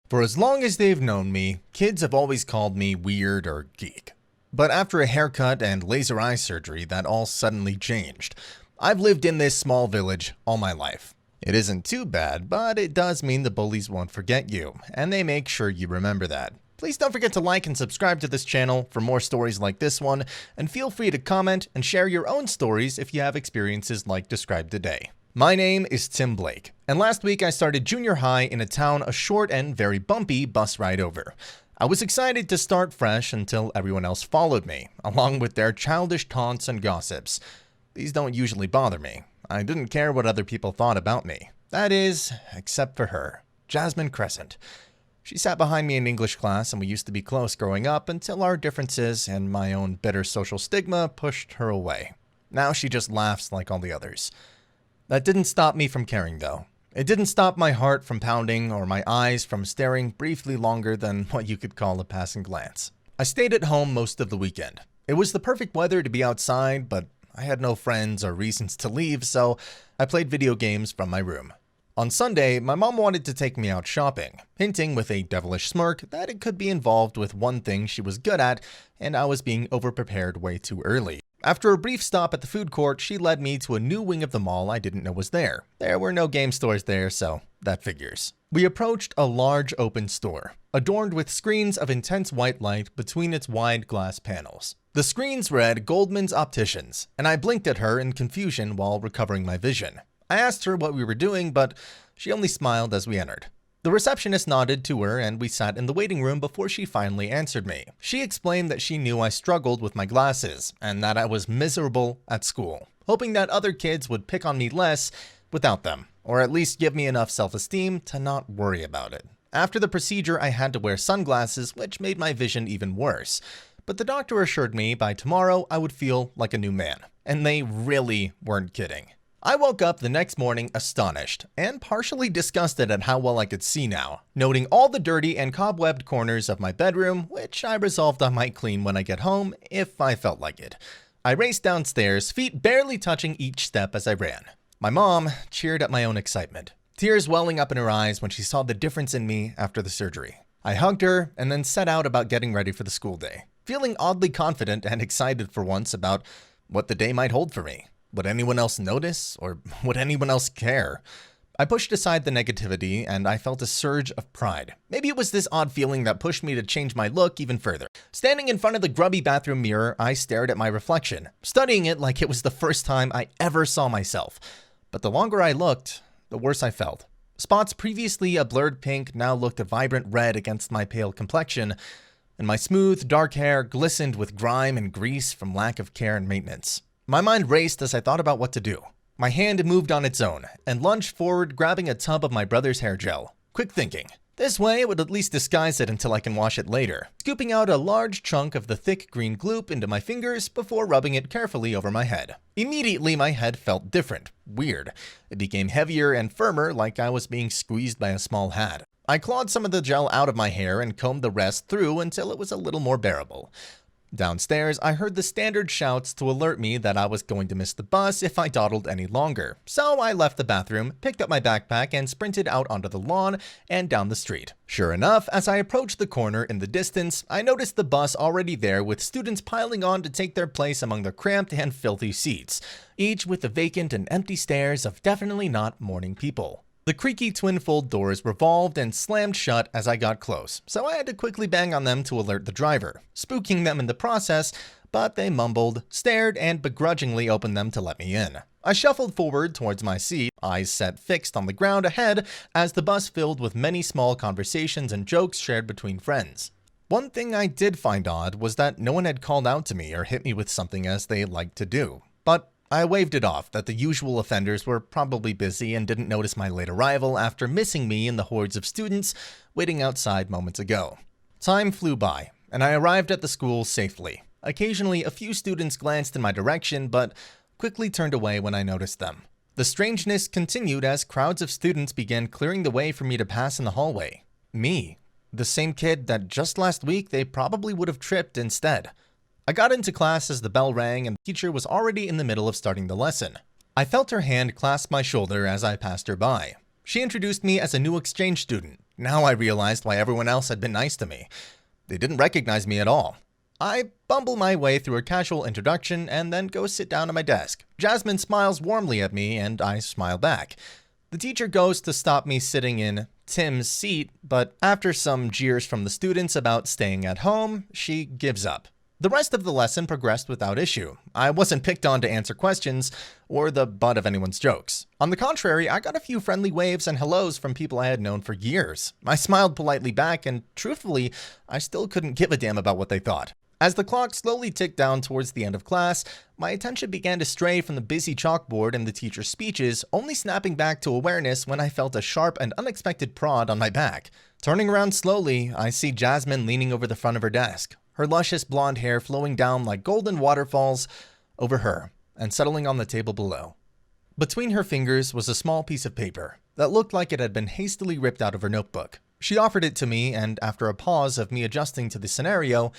For as long as they've known me, kids have always called me weird or geek. But after a haircut and laser eye surgery, that all suddenly changed. I've lived in this small village all my life. It isn't too bad, but it does mean the bullies won't forget you, and they make sure you remember that. Please don't forget to like and subscribe to this channel for more stories like this one, and feel free to comment and share your own stories if you have experiences like described today. My name is Tim Blake, and last week I started junior high in a town a short and very bumpy bus ride over. I was excited to start fresh until everyone else followed me, along with their childish taunts and gossips. These don't usually bother me. I didn't care what other people thought about me. That is, except for her, Jasmine Crescent. She sat behind me in English class, and we used to be close growing up until our differences and my own bitter social stigma pushed her away. Now she just laughs like all the others. That didn't stop me from caring, though. It didn't stop my heart from pounding or my eyes from staring briefly longer than what you could call a passing glance. I stayed at home most of the weekend. It was the perfect weather to be outside, but I had no friends or reasons to leave, so I played video games from my room. On Sunday, my mom wanted to take me out shopping, hinting with a devilish smirk that it could be involved with one thing she was good at, and I was being overprepared way too early. After a brief stop at the food court, she led me to a new wing of the mall I didn't know was there. There were no game stores there, so that figures. We approached a large open store, adorned with screens of intense white light between its wide glass panels. The screens read Goldman's Opticians, and I blinked at her in confusion while recovering my vision. I asked her what we were doing, but she only smiled as we entered. The receptionist nodded to her, and we sat in the waiting room before she finally answered me. She explained that she knew I struggled with my glasses, and that I was miserable at school, hoping that other kids would pick on me less without them, or at least give me enough self-esteem to not worry about it. After the procedure, I had to wear sunglasses, which made my vision even worse. But the doctor assured me by tomorrow I would feel like a new man, and they really weren't kidding. I woke up the next morning astonished and partially disgusted at how well I could see now, noting all the dirty and cobwebbed corners of my bedroom, which I resolved I might clean when I get home if I felt like it. I raced downstairs, feet barely touching each step as I ran. My mom cheered at my own excitement, tears welling up in her eyes when she saw the difference in me after the surgery. I hugged her and then set out about getting ready for the school day, feeling oddly confident and excited for once about what the day might hold for me. Would anyone else notice, or would anyone else care? I pushed aside the negativity, and I felt a surge of pride. Maybe it was this odd feeling that pushed me to change my look even further. Standing in front of the grubby bathroom mirror, I stared at my reflection, studying it like it was the first time I ever saw myself. But the longer I looked, the worse I felt. Spots previously a blurred pink now looked a vibrant red against my pale complexion, and my smooth, dark hair glistened with grime and grease from lack of care and maintenance. My mind raced as I thought about what to do. My hand moved on its own and lunged forward, grabbing a tub of my brother's hair gel. Quick thinking. This way it would at least disguise it until I can wash it later. Scooping out a large chunk of the thick green gloop into my fingers before rubbing it carefully over my head. Immediately my head felt different. Weird. It became heavier and firmer, like I was being squeezed by a small hat. I clawed some of the gel out of my hair and combed the rest through until it was a little more bearable. Downstairs, I heard the standard shouts to alert me that I was going to miss the bus if I dawdled any longer. So I left the bathroom, picked up my backpack, and sprinted out onto the lawn and down the street. Sure enough, as I approached the corner in the distance, I noticed the bus already there with students piling on to take their place among the cramped and filthy seats, each with the vacant and empty stares of definitely not morning people. The creaky twin-fold doors revolved and slammed shut as I got close, so I had to quickly bang on them to alert the driver, spooking them in the process, but they mumbled, stared, and begrudgingly opened them to let me in. I shuffled forward towards my seat, eyes set fixed on the ground ahead as the bus filled with many small conversations and jokes shared between friends. One thing I did find odd was that no one had called out to me or hit me with something as they liked to do, but I waved it off that the usual offenders were probably busy and didn't notice my late arrival after missing me in the hordes of students waiting outside moments ago. Time flew by, and I arrived at the school safely. Occasionally, a few students glanced in my direction, but quickly turned away when I noticed them. The strangeness continued as crowds of students began clearing the way for me to pass in the hallway. Me, the same kid that just last week they probably would have tripped instead. I got into class as the bell rang and the teacher was already in the middle of starting the lesson. I felt her hand clasp my shoulder as I passed her by. She introduced me as a new exchange student, Now I realized why everyone else had been nice to me. They didn't recognize me at all. I bumble my way through a casual introduction and then go sit down at my desk. Jasmine smiles warmly at me and I smile back. The teacher goes to stop me sitting in Tim's seat, but after some jeers from the students about staying at home, she gives up. The rest of the lesson progressed without issue. I wasn't picked on to answer questions or the butt of anyone's jokes. On the contrary, I got a few friendly waves and hellos from people I had known for years. I smiled politely back and, truthfully, I still couldn't give a damn about what they thought. As the clock slowly ticked down towards the end of class, my attention began to stray from the busy chalkboard and the teacher's speeches, only snapping back to awareness when I felt a sharp and unexpected prod on my back. Turning around slowly, I see Jasmine leaning over the front of her desk, her luscious blonde hair flowing down like golden waterfalls over her and settling on the table below. Between her fingers was a small piece of paper that looked like it had been hastily ripped out of her notebook. She offered it to me, and after a pause of me adjusting to the scenario,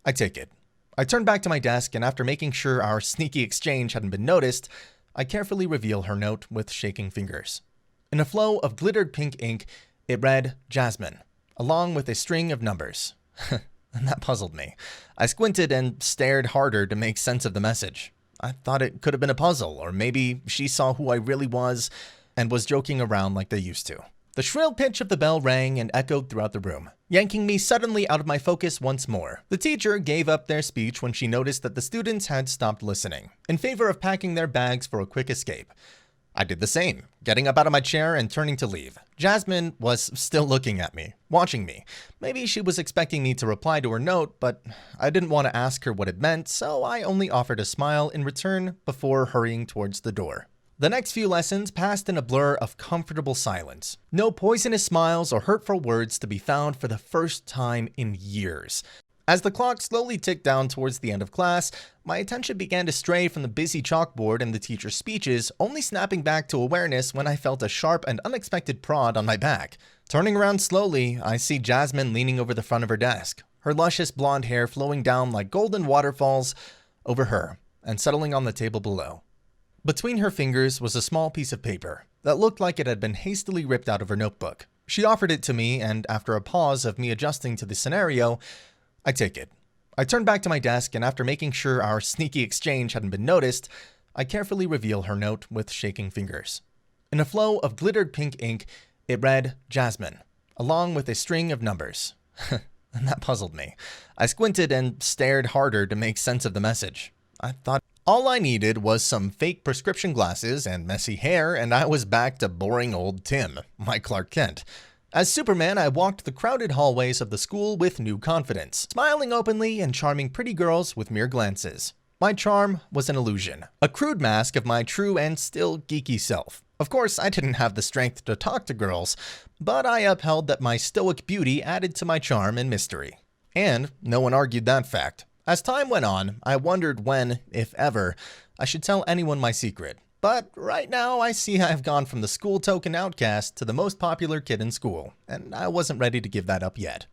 I take it. I turn back to my desk, and after making sure our sneaky exchange hadn't been noticed, I carefully reveal her note with shaking fingers. In a flow of glittered pink ink, it read, Jasmine, along with a string of numbers. And that puzzled me. I squinted and stared harder to make sense of the message. I thought it could have been a puzzle, or maybe she saw who I really was and was joking around like they used to. The shrill pitch of the bell rang and echoed throughout the room, yanking me suddenly out of my focus once more. The teacher gave up their speech when she noticed that the students had stopped listening, in favor of packing their bags for a quick escape. I did the same, getting up out of my chair and turning to leave. Jasmine was still looking at me, watching me. Maybe she was expecting me to reply to her note, but I didn't want to ask her what it meant, so I only offered a smile in return before hurrying towards the door. The next few lessons passed in a blur of comfortable silence. No poisonous smiles or hurtful words to be found for the first time in years. As the clock slowly ticked down towards the end of class, my attention began to stray from the busy chalkboard and the teacher's speeches, only snapping back to awareness when I felt a sharp and unexpected prod on my back. Turning around slowly, I see Jasmine leaning over the front of her desk, her luscious blonde hair flowing down like golden waterfalls over her and settling on the table below. Between her fingers was a small piece of paper that looked like it had been hastily ripped out of her notebook. She offered it to me, and after a pause of me adjusting to the scenario, I take it. I turn back to my desk, and after making sure our sneaky exchange hadn't been noticed, I carefully reveal her note with shaking fingers. In a flow of glittered pink ink, it read, Jasmine, along with a string of numbers. And that puzzled me. I squinted and stared harder to make sense of the message. I thought all I needed was some fake prescription glasses and messy hair, and I was back to boring old Tim, my Clark Kent. As Superman, I walked the crowded hallways of the school with new confidence, smiling openly and charming pretty girls with mere glances. My charm was an illusion, a crude mask of my true and still geeky self. Of course, I didn't have the strength to talk to girls, but I upheld that my stoic beauty added to my charm and mystery. And no one argued that fact. As time went on, I wondered when, if ever, I should tell anyone my secret. But right now, I see I've gone from the school token outcast to the most popular kid in school, and I wasn't ready to give that up yet.